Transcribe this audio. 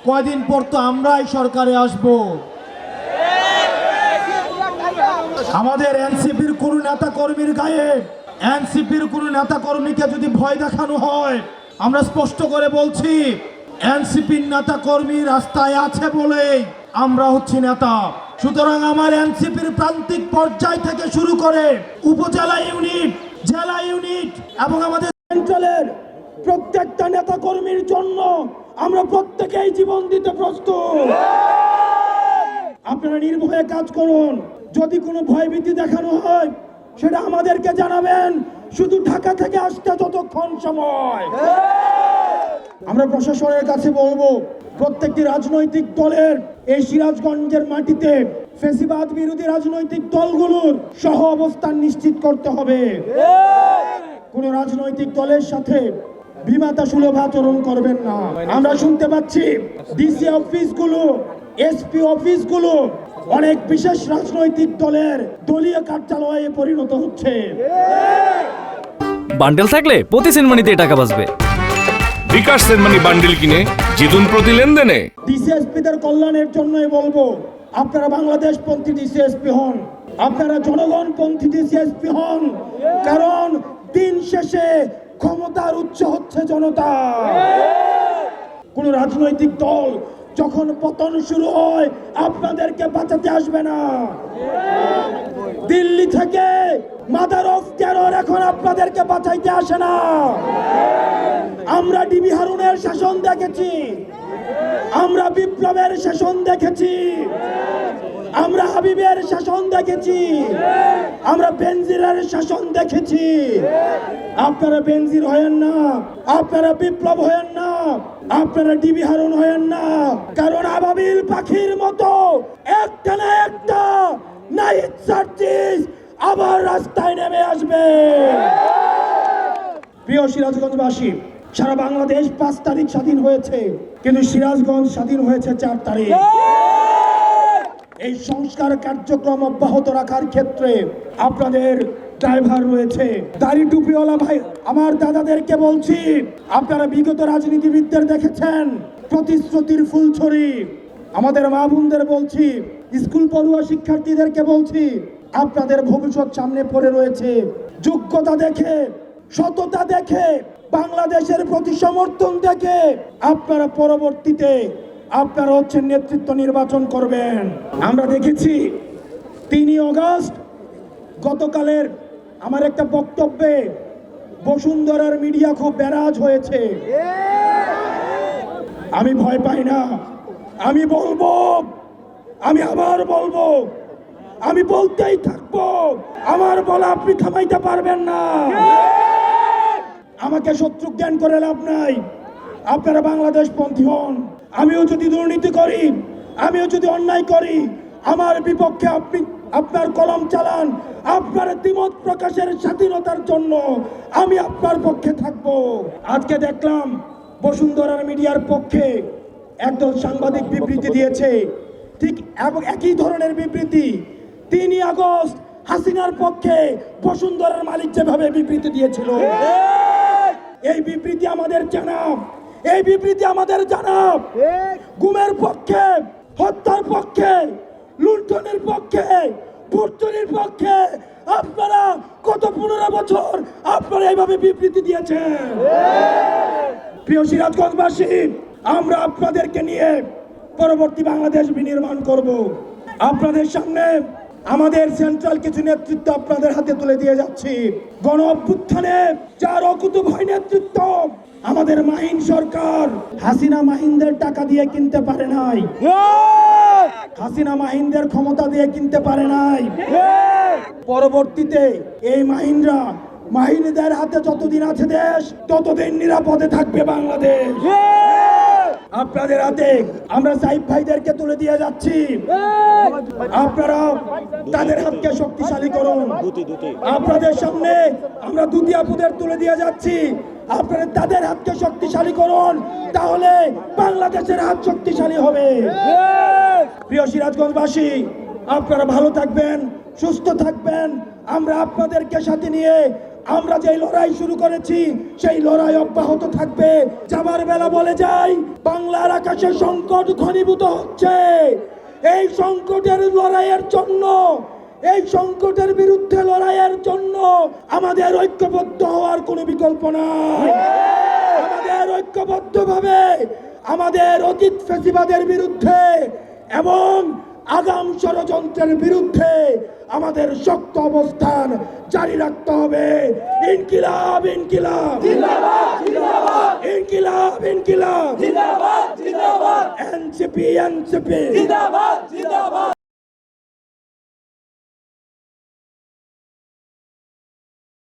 কয়দিন পর তো আমরাই সরকারে আসব। আমাদের এনসিপির কোন নেতা কর্মীর গায়ে, এনসিপির কোন নেতা কর্মীকে যদি ভয় দেখানো হয়, আমরা স্পষ্ট করে বলছি, এনসিপির নেতা কর্মী রাস্তায় আছে বলেই আমরা হচ্ছি নেতা। সুতরাং আমার এনসিপির প্রান্তিক পর্যায় থেকে শুরু করে উপজেলা ইউনিট, জেলা ইউনিট এবং আমাদের সেন্ট্রালের প্রত্যেকটা নেতা কর্মীর জন্য আমরা প্রত্যেকেই জীবন দিতে প্রস্তুত। আপনারা নির্ভয়ে কাজ করুন। যদি কোনো ভয়ভীতি দেখানো হয় সেটা আমাদেরকে জানাবেন, শুধু ঢাকা থেকে আসতে যতক্ষণ সময়। আমরা প্রশাসনের কাছে বলবো, প্রত্যেকটি রাজনৈতিক দলের এই সিরাজগঞ্জের মাটিতে ফ্যাসিবাদ বিরোধী রাজনৈতিক দলগুলোর সহ অবস্থান নিশ্চিত করতে হবে। কোন রাজনৈতিক দলের সাথে বিমাতা সুলভ আচরণ করবেন না। আমরা শুনতে পাচ্ছি ডিসি অফিসগুলো, এসপি অফিসগুলো অনেক বিশেষ রাজনৈতিক দলের দলীয় কার্যালয়ে পরিণত হচ্ছে। বান্ডেল থাকলে প্রতি সেনমানিতে টাকা বাঁচবে। বিকাশ সেনমানি বান্ডেল কিনে জিতুন প্রতি লেনদেনে। ডিসিএসপিদের কল্যাণের জন্যই বলবো, আপনারা বাংলাদেশ পন্থী ডিসিএসপি হন, আপনারা জনগণ পন্থী ডিসিএসপি হন। কারণ দিন শেষে ক্ষমতার উৎস হচ্ছে জনতা। কোন রাজনৈতিক দল যখন পতন শুরু হয় আপনাদেরকে বাঁচাতে আসবে না। দিল্লি থেকে মাদার অফ টেরর এখন আপনাদেরকে বাঁচাইতে আসে না। আমরা ডিবি হারুনের শাসন দেখেছি, আমরা বিপ্লবের শাসন দেখেছি, আমরা হাবিবের শাসন দেখেছি, আমরা বেনজিরের শাসন দেখেছি। আপনারা বেনজির হয়েন না, আপনারা বিপ্লব হয়েন না, আপনারা ডিবি হারুন হয়েন না। কারণ আবাবিল পাখির মতো একটা না একটা নাইট সার্চিস আবার রাস্তায় নেমে আসবে। প্রিয় সিরাজগঞ্জবাসী, সারা বাংলাদেশ 5 তারিখ স্বাধীন হয়েছে, কিন্তু সিরাজগঞ্জ স্বাধীন হয়েছে 4 তারিখ। এই সংস্কার কার্যক্রম অব্যাহত রাখার ক্ষেত্রে আপনাদের ড্রাইভার রয়েছে। দাড়ি টুপিওয়ালা ভাই আমার দাদাদেরকে বলছি, আপনারা বিগত রাজনীতিবিদদের দেখেছেন প্রতিশ্রুতির ফুলছড়ি। আমাদের মা বোনদের বলছি, স্কুল পড়ুয়া শিক্ষার্থীদেরকে বলছি, আপনাদের ভবিষ্যৎ সামনে পড়ে রয়েছে। যোগ্যতা দেখে, সততা দেখে, বাংলাদেশের প্রতি সমর্থন দেখে আপনারা পরবর্তীতে আপনারা হচ্ছেন নেতৃত্ব নির্বাচন করবেন। আমরা দেখেছি 3 আগস্ট গতকালের আমার একটা বক্তব্যে বসুন্ধরার মিডিয়া খুব ব্যারাজ হয়েছে। আমি ভয় পাই না, আমি বলবো, আমি আবার বলবো, আমি বলতেই থাকবো। আমার বলা আপনি থামাইতে পারবেন না। আমাকে শত্রু জ্ঞান করে লাভ নাই। আপনারা বাংলাদেশ পন্থী হন। আমিও যদি দুর্নীতি করি, আমিও যদি অন্যায় করি, আমার বিপক্ষে আপনি আপনার কলম চালান। আপনার দ্বিমত প্রকাশের স্বাধীনতার জন্য আমি আপনার পক্ষে থাকব। আজকে দেখলাম বসুন্ধরার মিডিয়ার পক্ষে একদল সাংবাদিক বিবৃতি দিয়েছে, ঠিক একই ধরনের বিবৃতি 3 আগস্ট হাসিনার পক্ষে বসুন্ধরার মালিক যেভাবে বিবৃতি দিয়েছিল। এই বিবৃতি আমাদের জানাব, এই বিবৃতি আমাদের জানাব। গুমের পক্ষে, হত্যার পক্ষে, লুণ্ঠনের পক্ষে, ভর্তুরির পক্ষে আপনারা কত 15 বছর আপনারা এইভাবে বিবৃতি দিয়েছেন। প্রিয় সিরাজগঞ্জবাসী, আমরা আপনাদেরকে নিয়ে পরবর্তী বাংলাদেশ বিনির্মাণ করব। আপনাদের সামনে আমাদের সেন্ট্রাল কিছু নেতৃত্ব আপনাদের হাতে তুলে দিয়ে যাচ্ছি। গণ অভ্যুত্থানে যার অকুতভয় নেতৃত্ব, আমাদের মাহিন সরকার হাসিনা মাহিনদের টাকা দিয়ে কিনতে পারে নাই, হাসিনা মাহিনদের ক্ষমতা দিয়ে কিনতে পারে নাই। পরবর্তীতে এই মাহিনরা, মাহিনদের হাতে যতদিন আছে দেশ, ততদিন নিরাপদে থাকবে বাংলাদেশ। আপনাদের হাতে আমরা সাইফ ভাইদেরকে তুলে দিয়ে যাচ্ছি, আপনারা তাদের হাতকে শক্তিশালী করুন। আপনাদের সামনে আমরা দুটি আপুদের তুলে দিয়ে যাচ্ছি, আপনারা তাদের হাতকে শক্তিশালী করুন, তাহলে বাংলাদেশের হাত শক্তিশালী হবে। প্রিয় সিরাজগঞ্জবাসী, আপনারা ভালো থাকবেন, সুস্থ থাকবেন। আমরা আপনাদেরকে সাথে নিয়ে আমরা যে লড়াই শুরু করেছি সেই লড়াই অব্যাহত থাকবে। যাবার বেলা বলে যাই, বাংলার আকাশে সংকট ঘনীভূত হচ্ছে। এই সংকটের লড়াইয়ের জন্য, এই সংকটের বিরুদ্ধে লড়াইয়ের জন্য আমাদের ঐক্যবদ্ধ হওয়ার কোনো বিকল্প নাই। আমাদের ঐক্যবদ্ধভাবে আমাদের অতীত ফ্যাসিবাদের বিরুদ্ধে এবং আগাম ষড়যন্ত্রের বিরুদ্ধে আমাদের শক্ত অবস্থান জারি রাখতে হবে। ইনকিলাব ইনকিলাব ইনকিলাব ইনকিলাব, এনসিপি এনসিপি।